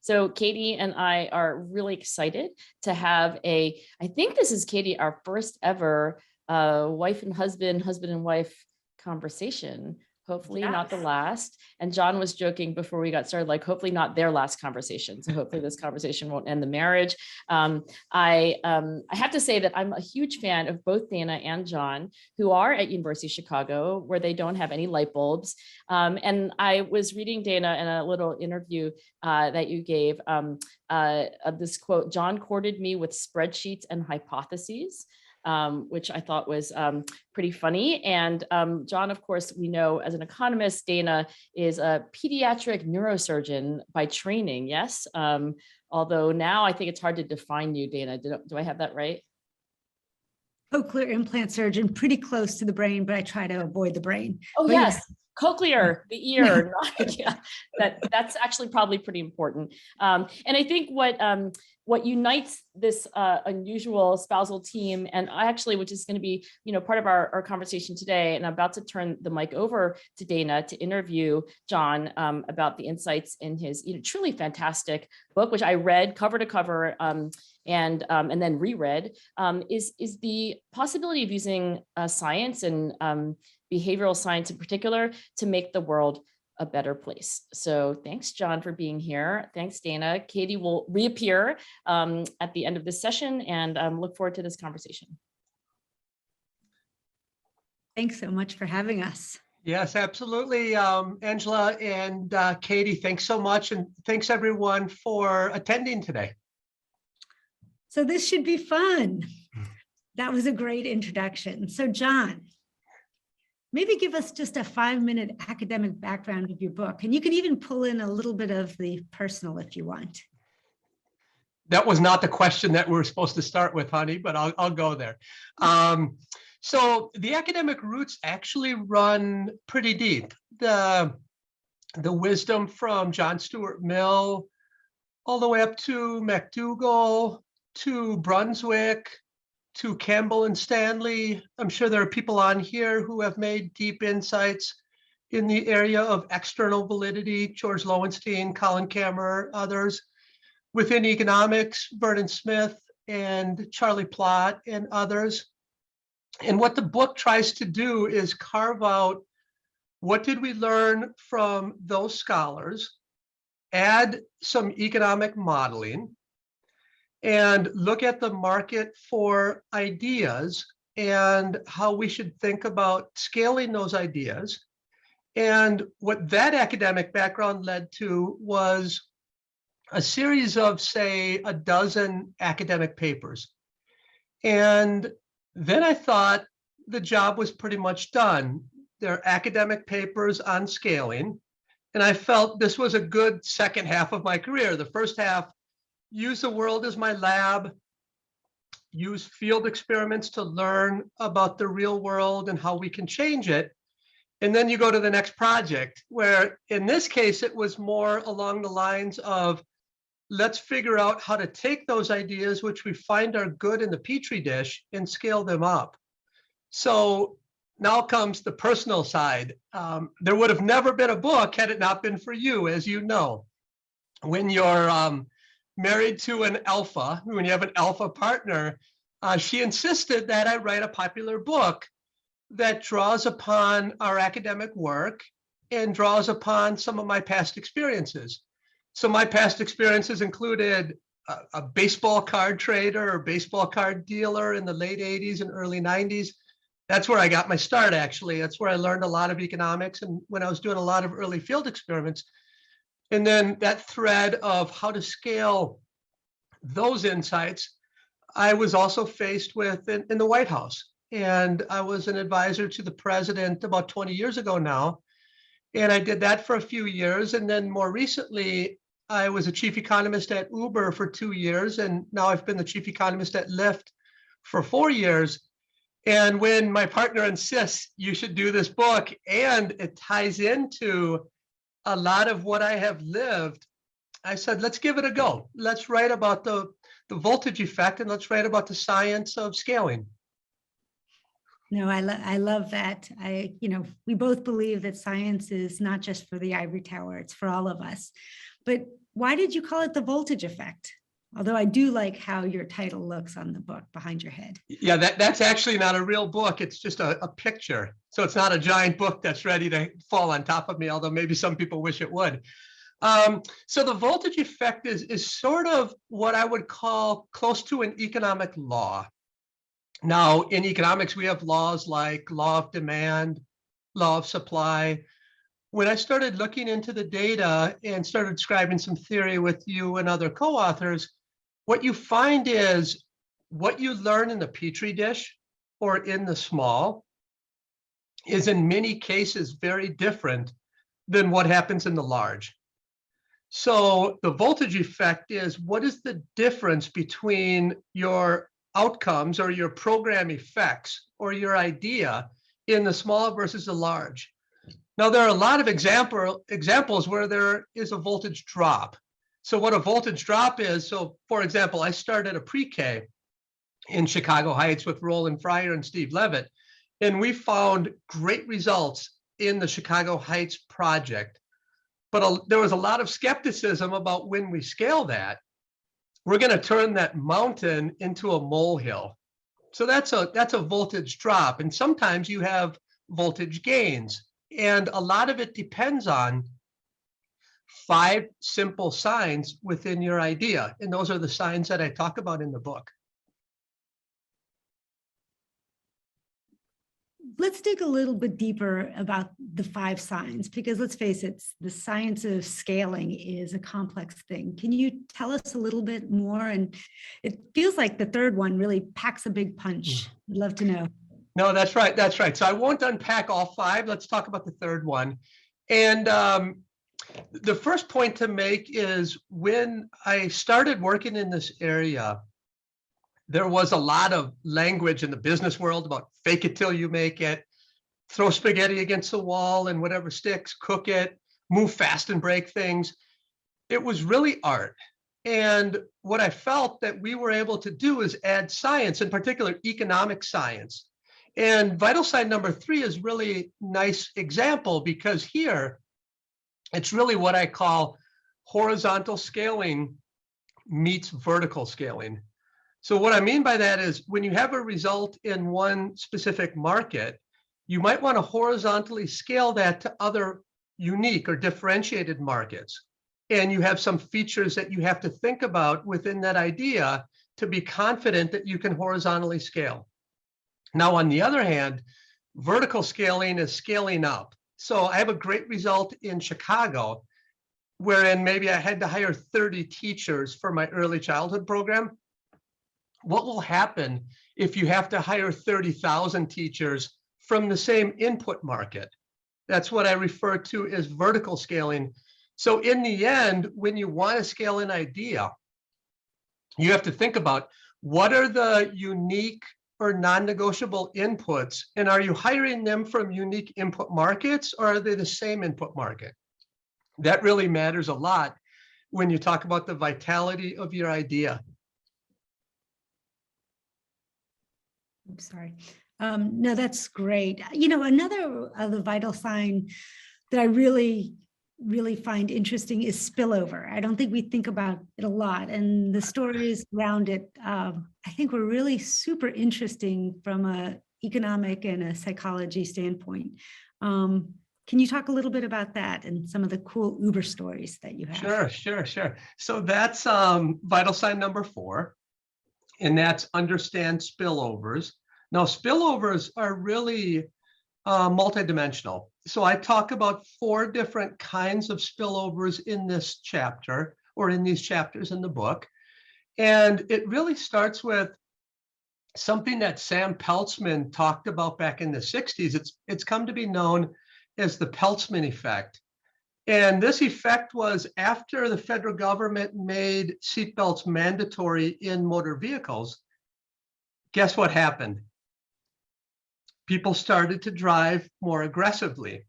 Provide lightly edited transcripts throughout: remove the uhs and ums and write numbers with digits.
So Katie and I are really excited to have I think this is, Katie, our first ever wife and husband and wife conversation. Hopefully not the last. And John was joking before we got started, like, hopefully not their last conversation. So hopefully this conversation won't end the marriage. I have to say that I'm a huge fan of both Dana and John, who are at University of Chicago, where they don't have any light bulbs. And I was reading, Dana, in a little interview that you gave, this quote: "John courted me with spreadsheets and hypotheses," which I thought was pretty funny. And John, of course, we know as an economist. Dana is a pediatric neurosurgeon by training, yes? Although now I think it's hard to define you, Dana. Do I have that right? Cochlear implant surgeon, pretty close to the brain, but I try to avoid the brain. Oh, but yes. Cochlear, the ear. Yeah, that's actually probably pretty important. And I think what unites this unusual spousal team, and which is going to be, part of our conversation today, and I'm about to turn the mic over to Dana to interview John about the insights in his truly fantastic book, which I read cover to cover and then reread, is the possibility of using science and behavioral science in particular to make the world a better place. So thanks, John, for being here. Thanks, Dana. Katie will reappear at the end of this session, and look forward to this conversation. Thanks so much for having us. Yes, absolutely, Angela and Katie, thanks so much. And thanks everyone for attending today. So this should be fun. That was a great introduction. So John, maybe give us just a 5-minute academic background of your book. And you can even pull in a little bit of the personal if you want. That was not the question that we were supposed to start with, honey, but I'll go there. So the academic roots actually run pretty deep. The wisdom from John Stuart Mill all the way up to McDougall, to Brunswick, to Campbell and Stanley. I'm sure there are people on here who have made deep insights in the area of external validity: George Lowenstein, Colin Kammerer, others. Within economics, Vernon Smith and Charlie Plott and others. And what the book tries to do is carve out, what did we learn from those scholars, add some economic modeling, and look at the market for ideas and how we should think about scaling those ideas. And what that academic background led to was a series of, say, a dozen academic papers. And then I thought the job was pretty much done. There are academic papers on scaling, and I felt this was a good second half of my career. The first half, use the world as my lab, use field experiments to learn about the real world and how we can change it. And then you go to the next project, where in this case, it was more along the lines of, let's figure out how to take those ideas, which we find are good in the Petri dish, and scale them up. So now comes the personal side. There would have never been a book had it not been for you, as you know. When you're married to an alpha, when you have an alpha partner, she insisted that I write a popular book that draws upon our academic work and draws upon some of my past experiences. So my past experiences included a baseball card trader or baseball card dealer in the late 80s and early 90s. That's where I got my start, actually. That's where I learned a lot of economics, and when I was doing a lot of early field experiments. And then that thread of how to scale those insights, I was also faced with in the White House. And I was an advisor to the president about 20 years ago now. And I did that for a few years. And then more recently, I was a chief economist at Uber for 2 years. And now I've been the chief economist at Lyft for 4 years. And when my partner insists you should do this book, and it ties into a lot of what I have lived, I said, let's give it a go. Let's write about the voltage effect, and let's write about the science of scaling. No, I love that. We both believe that science is not just for the ivory tower, it's for all of us. but why did you call it the voltage effect? Although I do like how your title looks on the book behind your head. Yeah, that's actually not a real book. It's just a picture. So it's not a giant book that's ready to fall on top of me, although maybe some people wish it would. So the voltage effect is sort of what I would call close to an economic law. Now, in economics, we have laws like law of demand, law of supply. When I started looking into the data and started describing some theory with you and other co-authors, what you find is what you learn in the Petri dish or in the small is in many cases very different than what happens in the large. So the voltage effect is, what is the difference between your outcomes or your program effects or your idea in the small versus the large? Now, there are a lot of examples where there is a voltage drop. So what a voltage drop is, so for example, I started a pre-K in Chicago Heights with Roland Fryer and Steve Levitt, and we found great results in the Chicago Heights project. But there was a lot of skepticism about when we scale that, we're going to turn that mountain into a molehill. So that's a voltage drop. And sometimes you have voltage gains. And a lot of it depends on 5 simple signs within your idea. And those are the signs that I talk about in the book. Let's dig a little bit deeper about the 5 signs, because let's face it, the science of scaling is a complex thing. Can you tell us a little bit more? And it feels like the third one really packs a big punch. I'd love to know. No, that's right. That's right. So I won't unpack all 5. Let's talk about the third one. And the first point to make is when I started working in this area, there was a lot of language in the business world about fake it till you make it, throw spaghetti against the wall and whatever sticks, cook it, move fast and break things. It was really art. And what I felt that we were able to do is add science, in particular economic science. And vital sign number 3 is really nice example, because here it's really what I call horizontal scaling meets vertical scaling. So what I mean by that is when you have a result in one specific market, you might want to horizontally scale that to other unique or differentiated markets. And you have some features that you have to think about within that idea to be confident that you can horizontally scale. Now, on the other hand, vertical scaling is scaling up. So I have a great result in Chicago, wherein maybe I had to hire 30 teachers for my early childhood program. What will happen if you have to hire 30,000 teachers from the same input market? That's what I refer to as vertical scaling. So in the end, when you want to scale an idea, you have to think about what are the unique or non-negotiable inputs, and are you hiring them from unique input markets, or are they the same input market? That really matters a lot when you talk about the vitality of your idea. I'm sorry. No, that's great. You know, another the vital sign that I really find interesting is spillover. I don't think we think about it a lot, and the stories around it, I think were really super interesting from an economic and a psychology standpoint. Can you talk a little bit about that and some of the cool Uber stories that you have? Sure. So that's vital sign number 4, and that's understand spillovers. Now, spillovers are really multidimensional. So I talk about 4 different kinds of spillovers in this chapter, or in these chapters in the book. And it really starts with something that Sam Peltzman talked about back in the 60s. It's come to be known as the Peltzman effect. And this effect was after the federal government made seatbelts mandatory in motor vehicles. Guess what happened? People started to drive more aggressively.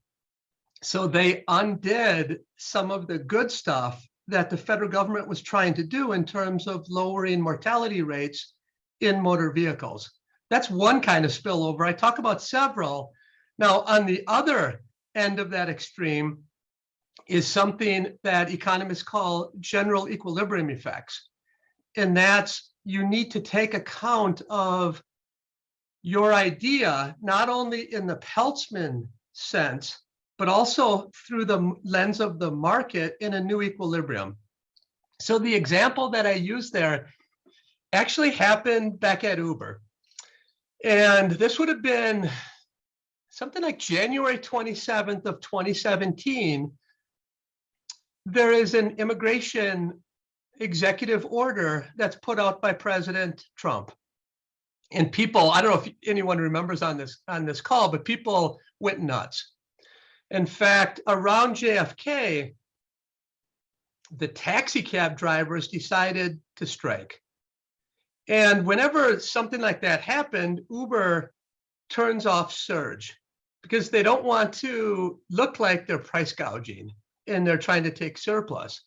So they undid some of the good stuff that the federal government was trying to do in terms of lowering mortality rates in motor vehicles. That's one kind of spillover. I talk about several. Now, on the other end of that extreme, is something that economists call general equilibrium effects. And that's, you need to take account of your idea, not only in the Peltzman sense, but also through the lens of the market in a new equilibrium. So the example that I used there actually happened back at Uber. And this would have been something like January 27th of 2017. There is an immigration executive order that's put out by President Trump. And people, I don't know if anyone remembers on this call, but people went nuts. In fact, around JFK, the taxi cab drivers decided to strike. And whenever something like that happened, Uber turns off surge because they don't want to look like they're price gouging and they're trying to take surplus.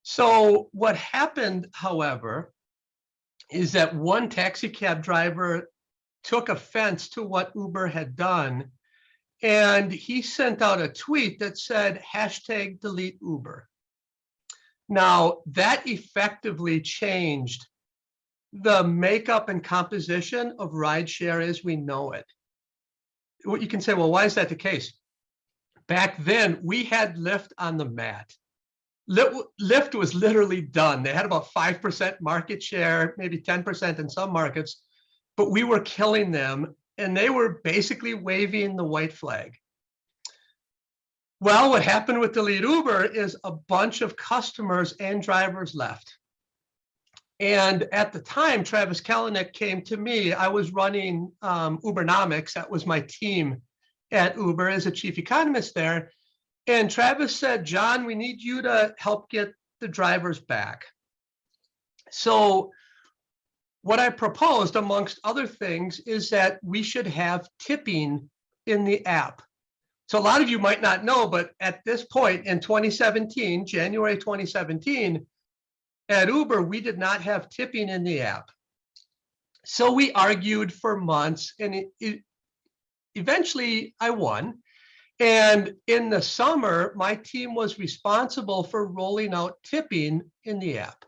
So what happened, however, is that one taxi cab driver took offense to what Uber had done, and he sent out a tweet that said, #delete Uber. Now, that effectively changed the makeup and composition of rideshare as we know it. You can say, well, why is that the case? Back then, we had Lyft on the mat. Lyft was literally done. They had about 5% market share, maybe 10% in some markets, but we were killing them, and they were basically waving the white flag. Well, what happened with Delete Uber is a bunch of customers and drivers left. And at the time, Travis Kalanick came to me. I was running Ubernomics. That was my team at Uber as a chief economist there. And Travis said, John, we need you to help get the drivers back. So what I proposed, amongst other things, is that we should have tipping in the app. So a lot of you might not know, but at this point in 2017, January 2017, at Uber, we did not have tipping in the app. So we argued for months, and eventually I won. And in the summer, my team was responsible for rolling out tipping in the app.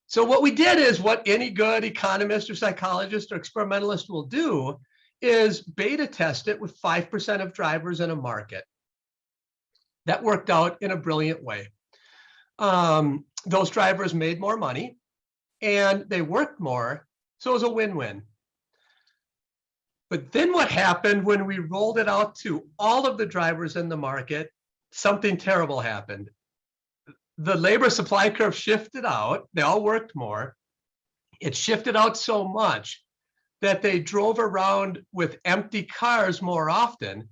So what we did is what any good economist or psychologist or experimentalist will do is beta test it with 5% of drivers in a market. That worked out in a brilliant way. Those drivers made more money and they worked more, so it was a win-win. But then what happened when we rolled it out to all of the drivers in the market? Something terrible happened. The labor supply curve shifted out. They all worked more. It shifted out so much that they drove around with empty cars more often.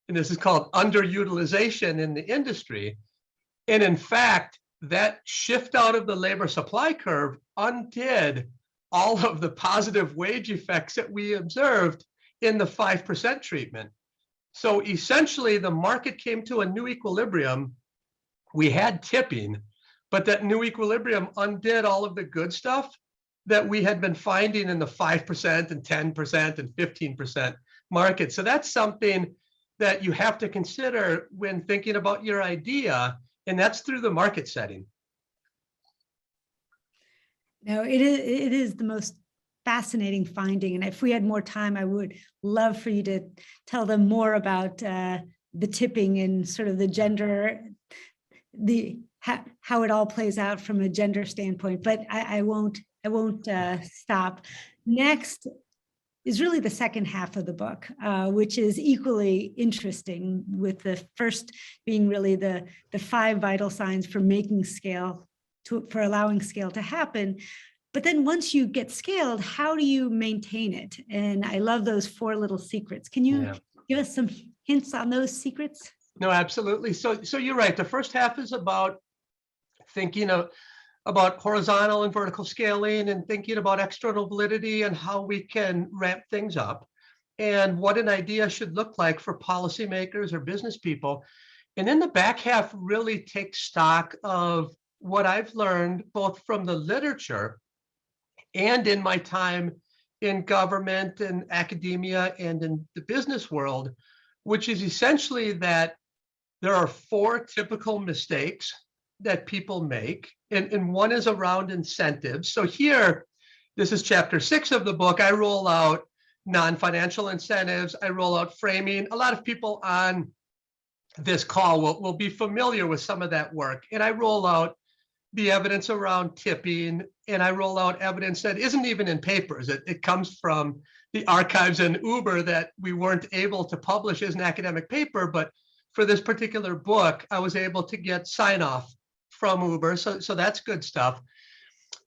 And this is called underutilization in the industry. And in fact, that shift out of the labor supply curve undid all of the positive wage effects that we observed in the 5% treatment. So essentially, the market came to a new equilibrium. We had tipping, but that new equilibrium undid all of the good stuff that we had been finding in the 5% and 10% and 15% market. So that's something that you have to consider when thinking about your idea, and that's through the market setting. No, it is the most fascinating finding. And if we had more time, I would love for you to tell them more about the tipping and sort of the gender, how it all plays out from a gender standpoint. But I won't stop. Next is really the second half of the book, which is equally interesting, with the first being really the 5 vital signs for making scale, for allowing scale to happen. But then once you get scaled, how do you maintain it? And I love those 4 little secrets. Can you give us some hints on those secrets? No, absolutely. So you're right. The first half is about thinking about horizontal and vertical scaling and thinking about external validity and how we can ramp things up and what an idea should look like for policymakers or business people. And then the back half really takes stock of what I've learned both from the literature and in my time in government and academia and in the business world, which is essentially that there are 4 typical mistakes that people make, and one is around incentives. So here, this is chapter 6 of the book. I roll out non-financial incentives. I roll out framing. A lot of people on this call will be familiar with some of that work. And I roll out the evidence around tipping, and I roll out evidence that isn't even in papers. It comes from the archives in Uber that we weren't able to publish as an academic paper, but for this particular book, I was able to get sign off from Uber. So that's good stuff.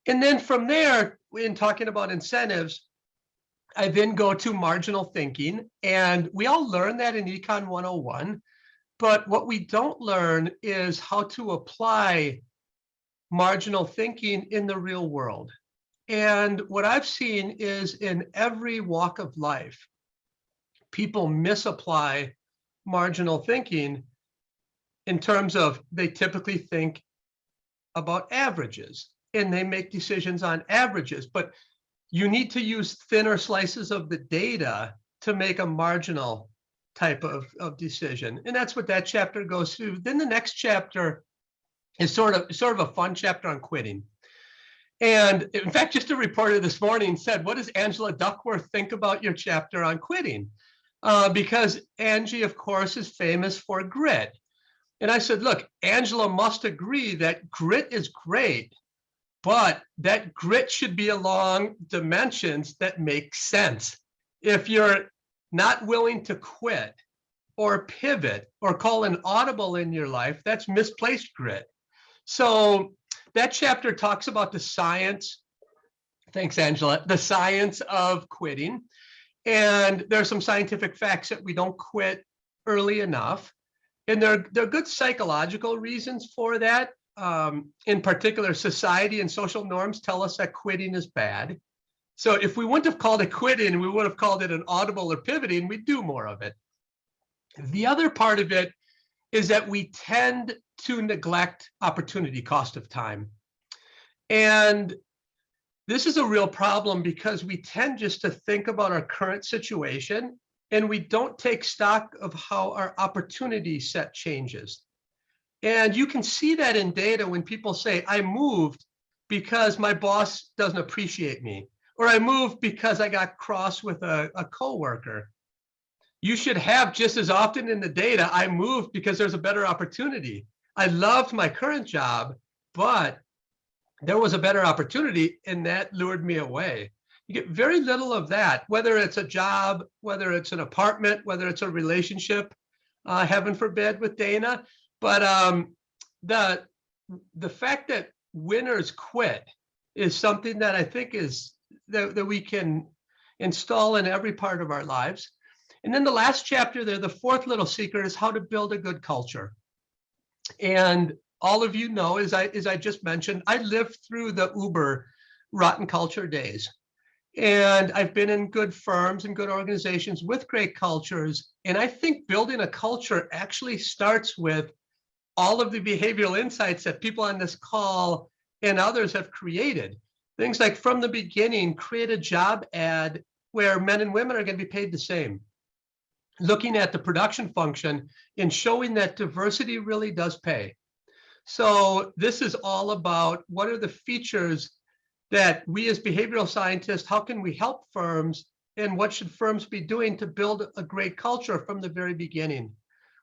And then from there, in talking about incentives, I then go to marginal thinking. And we all learn that in Econ 101. But what we don't learn is how to apply marginal thinking in the real world. And what I've seen is in every walk of life, people misapply marginal thinking in terms of they typically think about averages and they make decisions on averages, but you need to use thinner slices of the data to make a marginal type of decision. And that's what that chapter goes through. Then the next chapter is sort of a fun chapter on quitting. And in fact, just a reporter this morning said, what does Angela Duckworth think about your chapter on quitting? Because Angie, of course, is famous for grit. And I said, look, Angela must agree that grit is great, but that grit should be along dimensions that make sense. If you're not willing to quit or pivot or call an audible in your life, that's misplaced grit. So that chapter talks about the science, thanks, Angela, the science of quitting. And there are some scientific facts that we don't quit early enough. And there are good psychological reasons for that. In particular, society and social norms tell us that quitting is bad. So if we wouldn't have called it quitting, we would have called it an audible or pivoting, we'd do more of it. The other part of it is that we tend to neglect opportunity cost of time. And this is a real problem because we tend just to think about our current situation and we don't take stock of how our opportunity set changes. And you can see that in data when people say, I moved because my boss doesn't appreciate me, or I moved because I got cross with a coworker. You should have just as often in the data, I moved because there's a better opportunity. I loved my current job, but there was a better opportunity and that lured me away. You get very little of that, whether it's a job, whether it's an apartment, whether it's a relationship, heaven forbid with Dana. But the fact that winners quit is something that I think is that we can install in every part of our lives. And then the last chapter there, the fourth little secret is how to build a good culture. And all of you know, as I just mentioned, I lived through the Uber rotten culture days. And I've been in good firms and good organizations with great cultures. And I think building a culture actually starts with all of the behavioral insights that people on this call and others have created. Things like from the beginning, create a job ad where men and women are going to be paid the same. Looking at the production function and showing that diversity really does pay. So this is all about what are the features that we as behavioral scientists, how can we help firms, and what should firms be doing to build a great culture from the very beginning?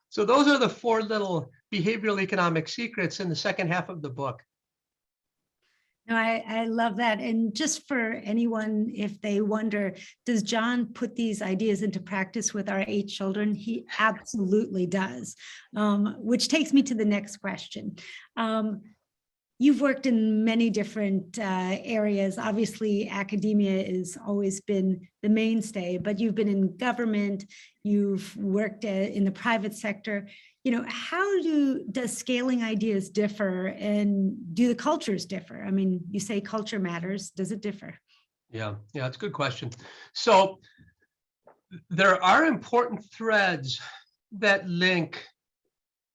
So those are the four little behavioral economic secrets in the second half of the book. No, I love that. And just for anyone, if they wonder, does John put these ideas into practice with our 8 children? He absolutely does, which takes me to the next question. You've worked in many different areas. Obviously, academia has always been the mainstay, but you've been in government, you've worked in the private sector. You know, how does scaling ideas differ, and do the cultures differ? I mean, you say culture matters. Does it differ? Yeah, it's a good question. So there are important threads that link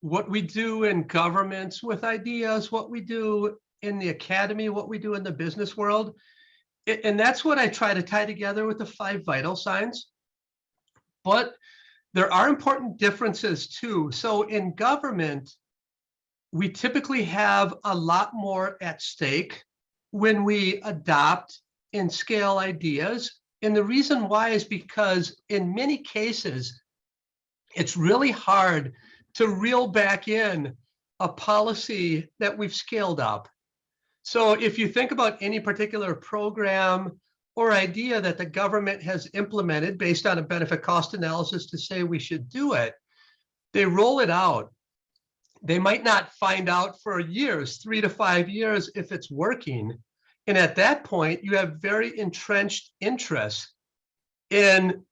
what we do in governments with ideas, what we do in the academy, what we do in the business world. And that's what I try to tie together with the 5 vital signs. But There are important differences too. So in government, we typically have a lot more at stake when we adopt and scale ideas. And the reason why is because in many cases, it's really hard to reel back in a policy that we've scaled up. So if you think about any particular program or idea that the government has implemented based on a benefit cost analysis to say we should do it, they roll it out. They might not find out for years, 3 to 5 years, if it's working. And at that point, you have very entrenched interests in,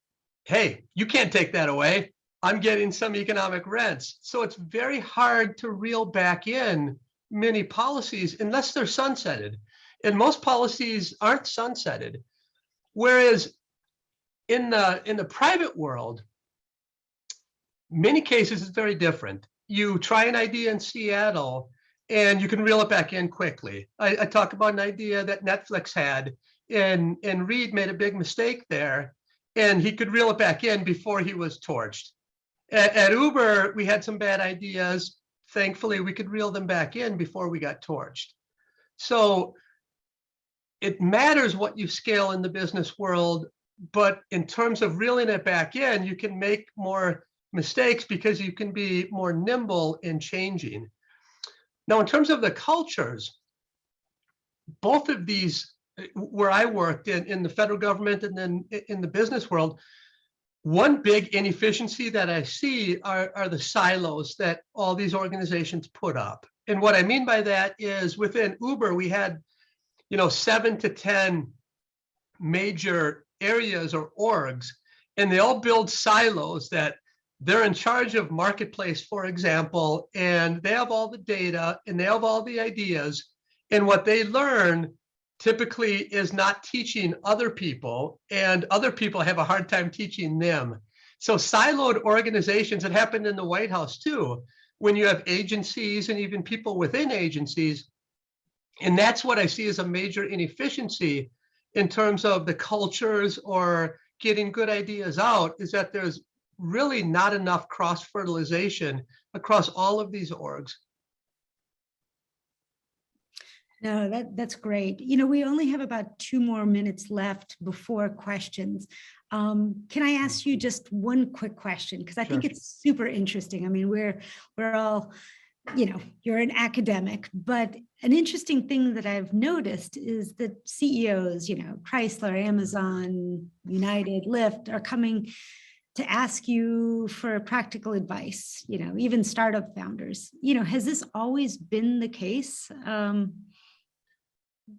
hey, you can't take that away. I'm getting some economic rents. So it's very hard to reel back in many policies unless they're sunsetted. And most policies aren't sunsetted. Whereas in the private world, many cases it's very different. You try an idea in Seattle and you can reel it back in quickly. I talk about an idea that Netflix had, and Reed made a big mistake there, and he could reel it back in before he was torched. At Uber, we had some bad ideas. Thankfully, we could reel them back in before we got torched. So it matters what you scale in the business world, but in terms of reeling it back in, you can make more mistakes because you can be more nimble in changing. Now, in terms of the cultures, both of these, where I worked in the federal government and then in the business world, one big inefficiency that I see are the silos that all these organizations put up. And what I mean by that is within Uber, we had 7 to 10 major areas or orgs, and they all build silos that they're in charge of marketplace, for example, and they have all the data and they have all the ideas. And what they learn typically is not teaching other people, and other people have a hard time teaching them. So siloed organizations, it happened in the White House too, when you have agencies and even people within agencies. And that's what I see as a major inefficiency in terms of the cultures or getting good ideas out, is that there's really not enough cross-fertilization across all of these orgs. No, that's great. We only have about 2 more minutes left before questions. Can I ask you just one quick question? Because I think it's super interesting. I mean, we're all, you're an academic, but an interesting thing that I've noticed is that CEOs, Chrysler, Amazon, United, Lyft are coming to ask you for practical advice, even startup founders. Has this always been the case?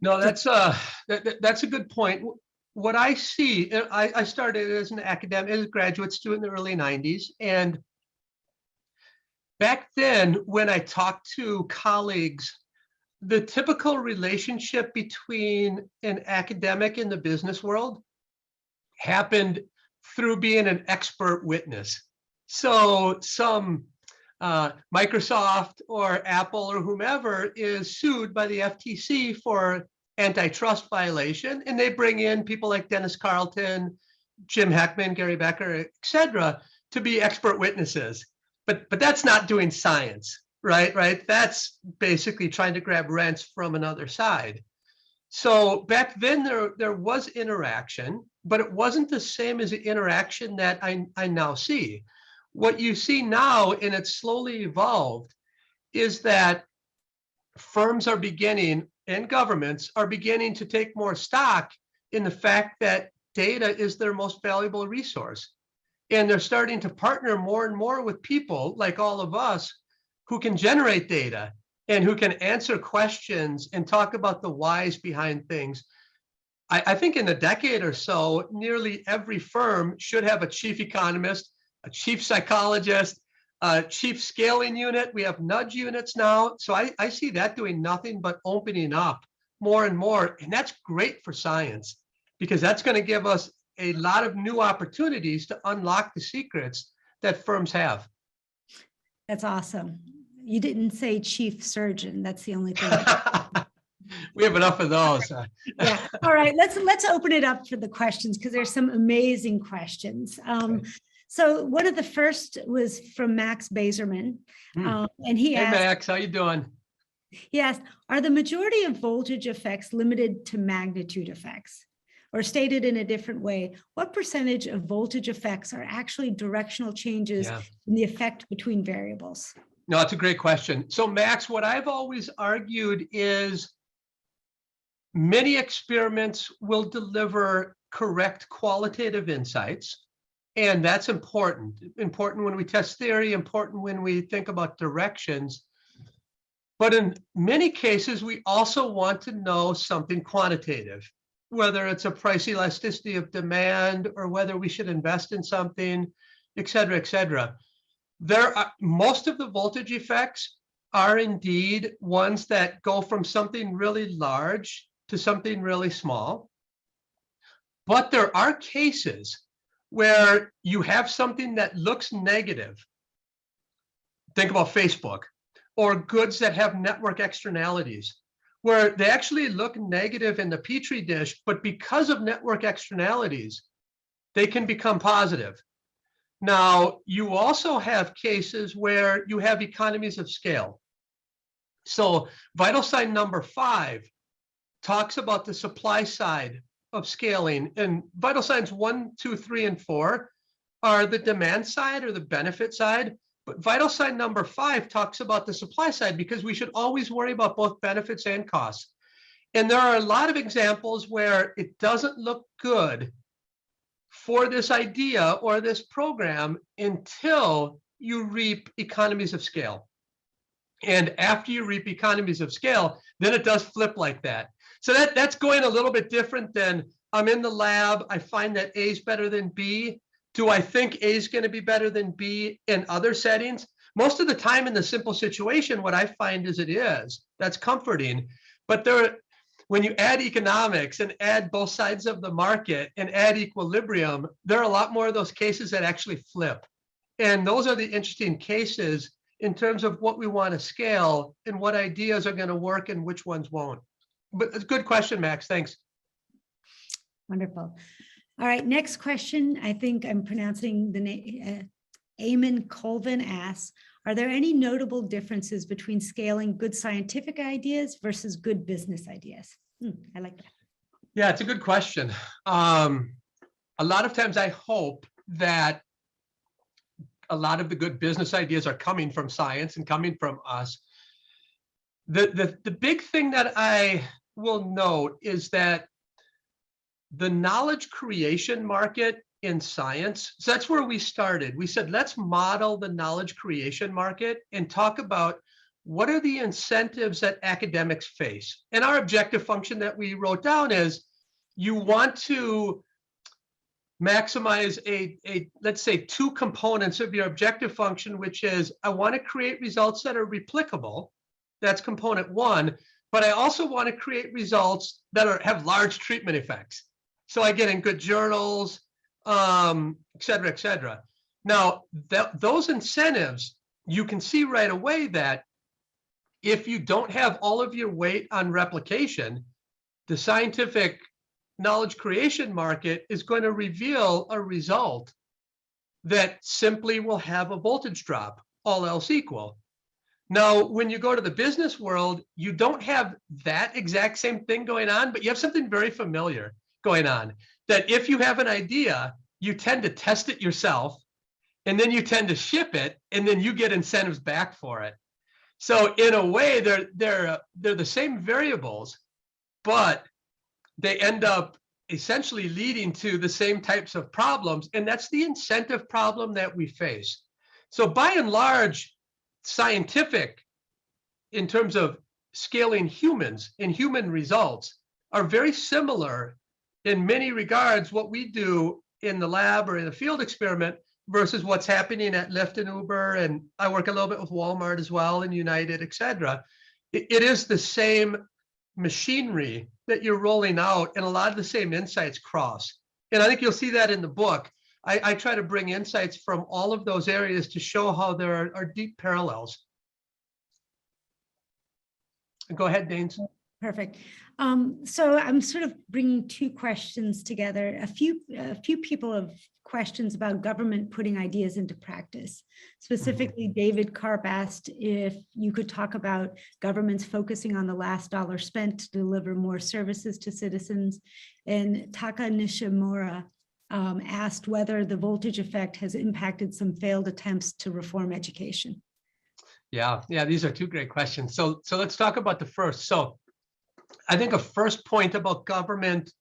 No, that's a good point. What I see, I started as an academic, as a graduate student in the early 90s. And back then, when I talked to colleagues, the typical relationship between an academic in the business world happened through being an expert witness. So some Microsoft or Apple or whomever is sued by the FTC for antitrust violation, and they bring in people like Dennis Carlton, Jim Heckman, Gary Becker, et cetera, to be expert witnesses. But that's not doing science, right? That's basically trying to grab rents from another side. So back then there was interaction, but it wasn't the same as the interaction that I now see. What you see now, and it's slowly evolved, is that firms are beginning, and governments are beginning to take more stock in the fact that data is their most valuable resource. And they're starting to partner more and more with people like all of us who can generate data and who can answer questions and talk about the whys behind things. I think in a decade or so, nearly every firm should have a chief economist, a chief psychologist, a chief scaling unit. We have nudge units now. So I see that doing nothing but opening up more and more. And that's great for science, because that's going to give us a lot of new opportunities to unlock the secrets that firms have. That's awesome. You didn't say chief surgeon. That's the only thing. We have enough of those. Yeah. All right. Let's open it up for the questions, because there's some amazing questions. So one of the first was from Max Bazerman, and he Hey, asked, Max, how you doing? are the majority of voltage effects limited to magnitude effects? Or stated in a different way, what percentage of voltage effects are actually directional changes in the effect between variables? No, it's a great question. So Max, what I've always argued is many experiments will deliver correct qualitative insights. And that's important. Important when we test theory, important when we think about directions. But in many cases, we also want to know something quantitative, whether it's a price elasticity of demand or whether we should invest in something, et cetera, et cetera. Most of the voltage effects are indeed ones that go from something really large to something really small. But there are cases where you have something that looks negative. Think about Facebook, or goods that have network externalities, where they actually look negative in the Petri dish, but because of network externalities, they can become positive. Now, you also have cases where you have economies of scale. So vital sign number 5 talks about the supply side of scaling, and vital signs 1, 2, 3, and 4 are the demand side or the benefit side. But vital sign number 5 talks about the supply side, because we should always worry about both benefits and costs. And there are a lot of examples where it doesn't look good for this idea or this program until you reap economies of scale. And after you reap economies of scale, then it does flip like that. So that's going a little bit different than I'm in the lab, I find that A is better than B. Do I think A is going to be better than B in other settings? Most of the time in the simple situation, what I find is it is. That's comforting. But when you add economics and add both sides of the market and add equilibrium, there are a lot more of those cases that actually flip. And those are the interesting cases in terms of what we want to scale and what ideas are going to work and which ones won't. But it's a good question, Max. Thanks. Wonderful. All right, next question. I think I'm pronouncing the name. Eamon Colvin asks, are there any notable differences between scaling good scientific ideas versus good business ideas? I like that. Yeah, it's a good question. A lot of times I hope that a lot of the good business ideas are coming from science and coming from us. The big thing that I will note is that the knowledge creation market in science, so that's where we started. We said, let's model the knowledge creation market and talk about what are the incentives that academics face. And our objective function that we wrote down is you want to maximize let's say 2 components of your objective function, which is I want to create results that are replicable. That's component 1. But I also want to create results that have large treatment effects. So I get in good journals, et cetera, et cetera. Now, those incentives, you can see right away that if you don't have all of your weight on replication, the scientific knowledge creation market is going to reveal a result that simply will have a voltage drop, all else equal. Now, when you go to the business world, you don't have that exact same thing going on, but you have something very familiar going on, that if you have an idea, you tend to test it yourself, and then you tend to ship it, and then you get incentives back for it. So in a way, they're the same variables, but they end up essentially leading to the same types of problems, and that's the incentive problem that we face. So by and large, scientific, in terms of scaling humans and human results, are very similar in many regards, what we do in the lab or in a field experiment versus what's happening at Lyft and Uber. And I work a little bit with Walmart as well, and United, et cetera. It is the same machinery that you're rolling out, and a lot of the same insights cross. And I think you'll see that in the book. I try to bring insights from all of those areas to show how there are deep parallels. Go ahead, Danes. Perfect. So I'm sort of bringing two questions together. A few people have questions about government putting ideas into practice. Specifically, David Karp asked if you could talk about governments focusing on the last dollar spent to deliver more services to citizens. And Taka Nishimura asked whether the voltage effect has impacted some failed attempts to reform education. Yeah, these are two great questions. So let's talk about the first. So I think a first point about government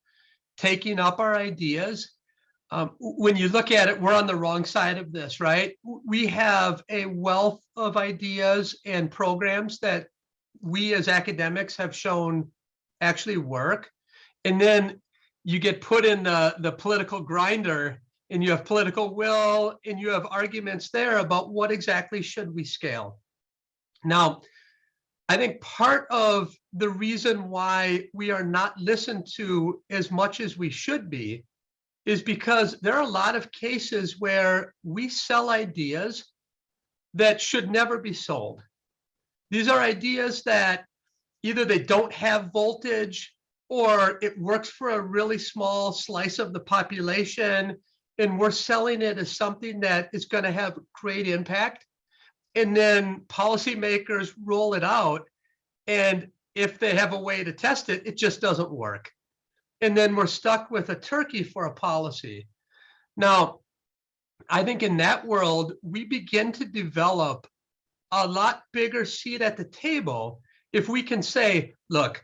taking up our ideas, when you look at it, we're on the wrong side of this, right? We have a wealth of ideas and programs that we as academics have shown actually work. And then you get put in the political grinder, and you have political will, and you have arguments there about what exactly should we scale. Now, I think part of the reason why we are not listened to as much as we should be is because there are a lot of cases where we sell ideas that should never be sold. These are ideas that either they don't have voltage, or it works for a really small slice of the population, and we're selling it as something that is going to have great impact. And then policymakers roll it out, and if they have a way to test it, it just doesn't work. And then we're stuck with a turkey for a policy. Now, I think in that world, we begin to develop a lot bigger seat at the table if we can say, look,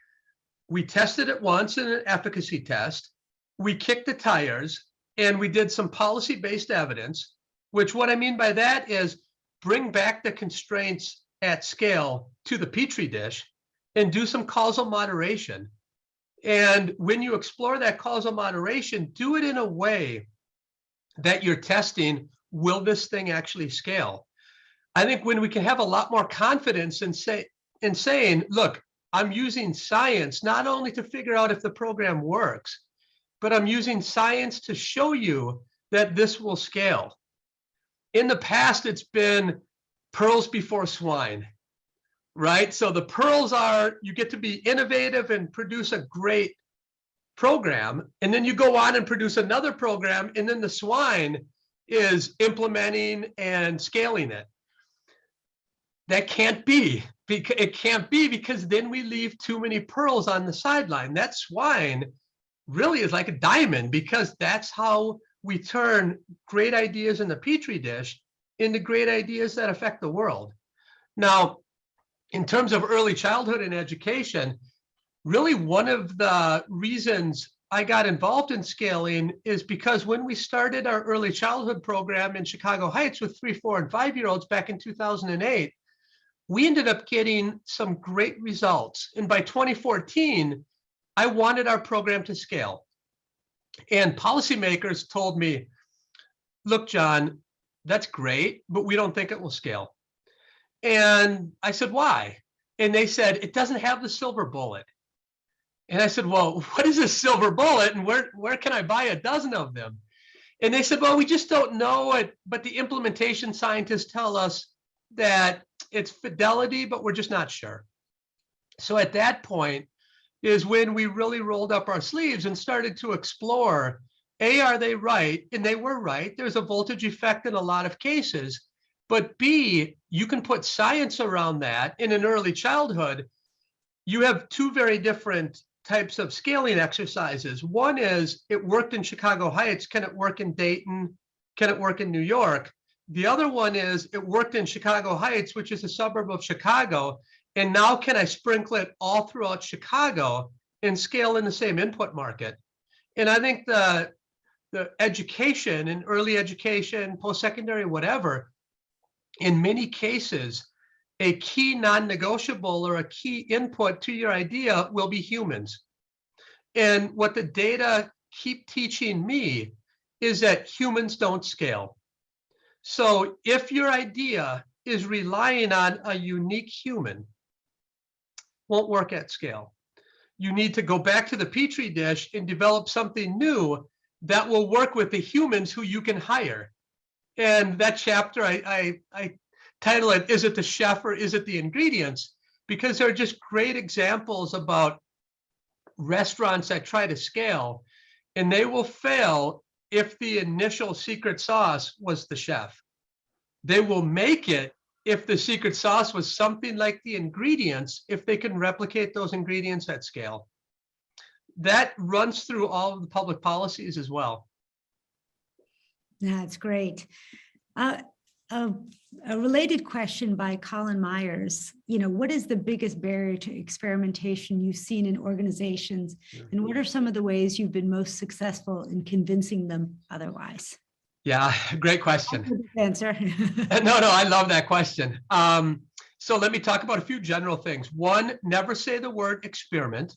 we tested it once in an efficacy test, we kicked the tires, and we did some policy-based evidence, which what I mean by that is bring back the constraints at scale to the Petri dish and do some causal moderation. And when you explore that causal moderation, do it in a way that you're testing, will this thing actually scale? I think when we can have a lot more confidence in saying, look, I'm using science not only to figure out if the program works, but I'm using science to show you that this will scale. In the past, it's been pearls before swine, right? So the pearls are, you get to be innovative and produce a great program, and then you go on and produce another program, and then the swine is implementing and scaling it. That can't be. It can't be, because then we leave too many pearls on the sideline. That swine really is like a diamond, because that's how we turn great ideas in the Petri dish into great ideas that affect the world. Now, in terms of early childhood and education, really one of the reasons I got involved in scaling is because when we started our early childhood program in Chicago Heights with 3, 4, and 5-year-olds back in 2008, we ended up getting some great results. And by 2014, I wanted our program to scale. And policymakers told me, look, John, that's great, but we don't think it will scale. And I said, why? And they said, it doesn't have the silver bullet. And I said, well, what is a silver bullet, and where can I buy a dozen of them? And they said, well, we just don't know it, but the implementation scientists tell us that it's fidelity, but we're just not sure. So at that point is when we really rolled up our sleeves and started to explore, A, are they right? And they were right. There's a voltage effect in a lot of cases. But B, you can put science around that. In an early childhood, you have two very different types of scaling exercises. One is, it worked in Chicago Heights. Can it work in Dayton? Can it work in New York? The other one is, it worked in Chicago Heights, which is a suburb of Chicago. And now can I sprinkle it all throughout Chicago and scale in the same input market? And I think the education and early education, post-secondary, whatever, in many cases, a key non-negotiable or a key input to your idea will be humans. And what the data keep teaching me is that humans don't scale. So if your idea is relying on a unique human, won't work at scale. You need to go back to the Petri dish and develop something new that will work with the humans who you can hire. And that chapter, I title it, is it the chef or is it the ingredients? Because they're just great examples about restaurants that try to scale, and they will fail if the initial secret sauce was the chef. They will make it if the secret sauce was something like the ingredients, if they can replicate those ingredients at scale. That runs through all of the public policies as well. That's great. A related question by Colin Myers, what is the biggest barrier to experimentation you've seen in organizations, and what are some of the ways you've been most successful in convincing them otherwise? Yeah, great question. Answer. No, I love that question. So let me talk about a few general things. One, never say the word experiment,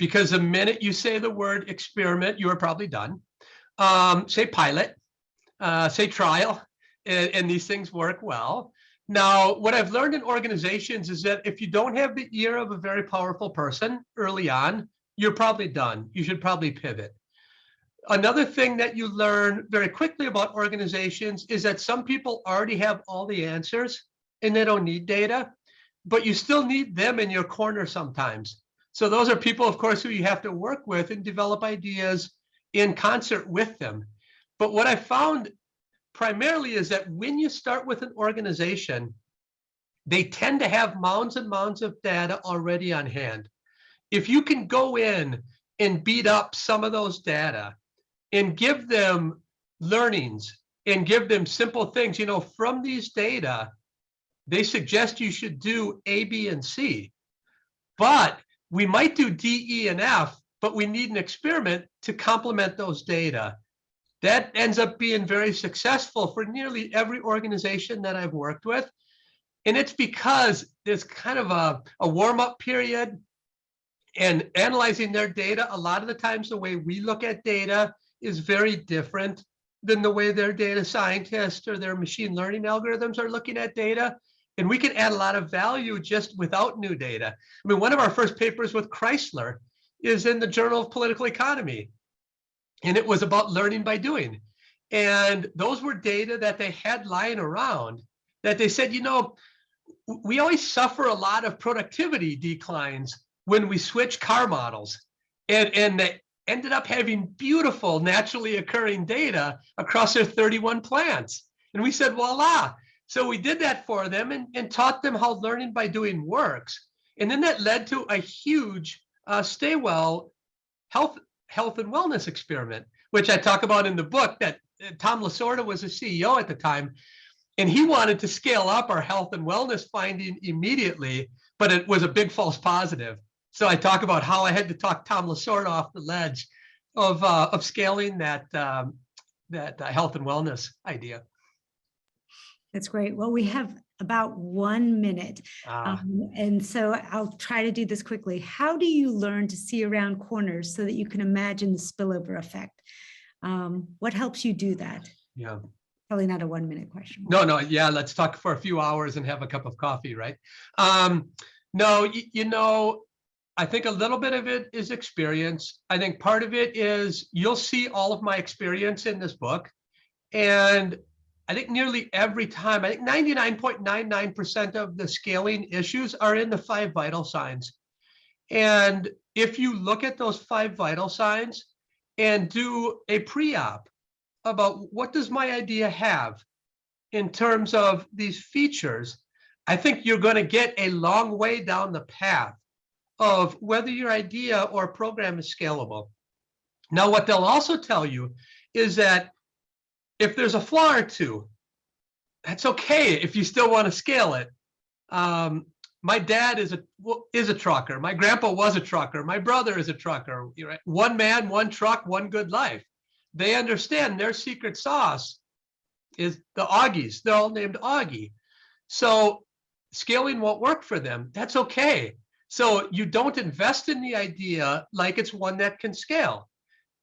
because the minute you say the word experiment, you are probably done. Say pilot, say trial. And these things work well. Now, what I've learned in organizations is that if you don't have the ear of a very powerful person early on, you're probably done. You should probably pivot. Another thing that you learn very quickly about organizations is that some people already have all the answers and they don't need data, but you still need them in your corner sometimes. So those are people, of course, who you have to work with and develop ideas in concert with them. But what I found primarily is that when you start with an organization, they tend to have mounds and mounds of data already on hand. If you can go in and beat up some of those data and give them learnings and give them simple things, from these data, they suggest you should do A, B, and C. But we might do D, E, and F, but we need an experiment to complement those data. That ends up being very successful for nearly every organization that I've worked with. And it's because there's kind of a warm-up period and analyzing their data. A lot of the times the way we look at data is very different than the way their data scientists or their machine learning algorithms are looking at data. And we can add a lot of value just without new data. I mean, one of our first papers with Chrysler is in the Journal of Political Economy. And it was about learning by doing. And those were data that they had lying around that they said, we always suffer a lot of productivity declines when we switch car models. And they ended up having beautiful naturally occurring data across their 31 plants. And we said, voila. So we did that for them and taught them how learning by doing works. And then that led to a huge Stay Well health and wellness experiment, which I talk about in the book, that Tom Lasorda was a CEO at the time, and he wanted to scale up our health and wellness finding immediately, but it was a big false positive. So I talk about how I had to talk Tom Lasorda off the ledge of scaling that health and wellness idea. That's great. Well, we have about 1 minute. And so I'll try to do this quickly. How do you learn to see around corners so that you can imagine the spillover effect? What helps you do that? Yeah. Probably not a 1 minute question. No. Yeah. Let's talk for a few hours and have a cup of coffee, right? No, I think a little bit of it is experience. I think part of it is you'll see all of my experience in this book. And I think nearly every time, I think 99.99% of the scaling issues are in the 5 vital signs. And if you look at those 5 vital signs and do a pre-op about what does my idea have in terms of these features, I think you're going to get a long way down the path of whether your idea or program is scalable. Now, what they'll also tell you is that if there's a flaw or two, that's okay if you still want to scale it. My dad is a trucker. My grandpa was a trucker. My brother is a trucker. Right? One man, one truck, one good life. They understand their secret sauce is the Augies. They're all named Augie. So scaling won't work for them. That's okay. So you don't invest in the idea like it's one that can scale.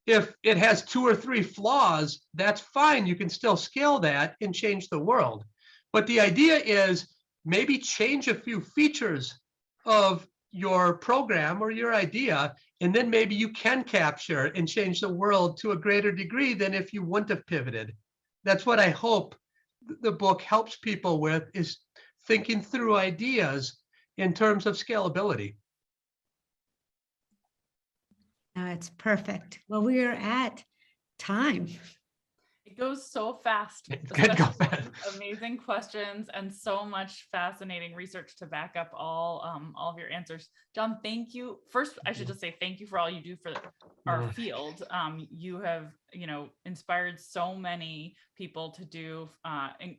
If it has 2 or 3 flaws, that's fine. You can still scale that and change the world. But the idea is maybe change a few features of your program or your idea, and then maybe you can capture and change the world to a greater degree than if you wouldn't have pivoted. That's what I hope the book helps people with, is thinking through ideas in terms of scalability. It's perfect. Well, we are at time. It goes so fast. It could go especially fast. with amazing questions and so much fascinating research to back up all of your answers. John, thank you. First, I should just say thank you for all you do for our field. You have, inspired so many people to do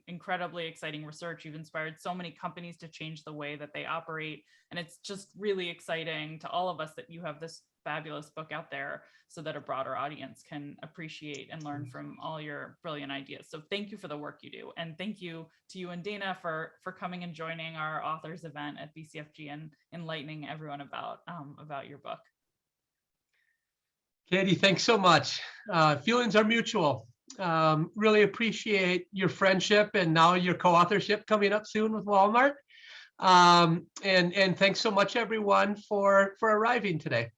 incredibly exciting research. You've inspired so many companies to change the way that they operate. And it's just really exciting to all of us that you have this fabulous book out there so that a broader audience can appreciate and learn from all your brilliant ideas. So thank you for the work you do. And thank you to you and Dana for coming and joining our authors event at BCFG and enlightening everyone about your book. Katie, thanks so much. Feelings are mutual. Really appreciate your friendship and now your co-authorship coming up soon with Walmart. And thanks so much, everyone, for arriving today.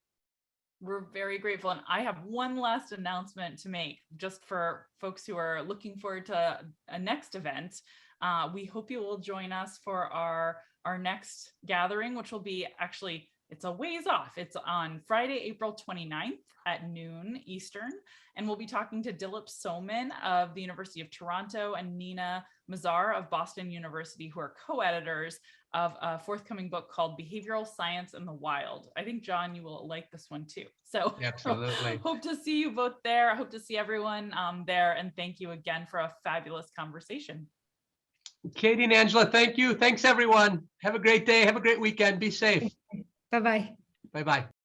We're very grateful. And I have one last announcement to make just for folks who are looking forward to a next event. We hope you will join us for our next gathering, which will be actually, it's a ways off. It's on Friday, April 29th at noon Eastern. And we'll be talking to Dilip Soman of the University of Toronto and Nina Mazar of Boston University, who are co-editors of a forthcoming book called Behavioral Science in the Wild. I think, John, you will like this one too. So Absolutely. hope to see you both there. I hope to see everyone there. And thank you again for a fabulous conversation. Katie and Angela, thank you. Thanks, everyone. Have a great day. Have a great weekend. Be safe. Bye-bye. Bye-bye.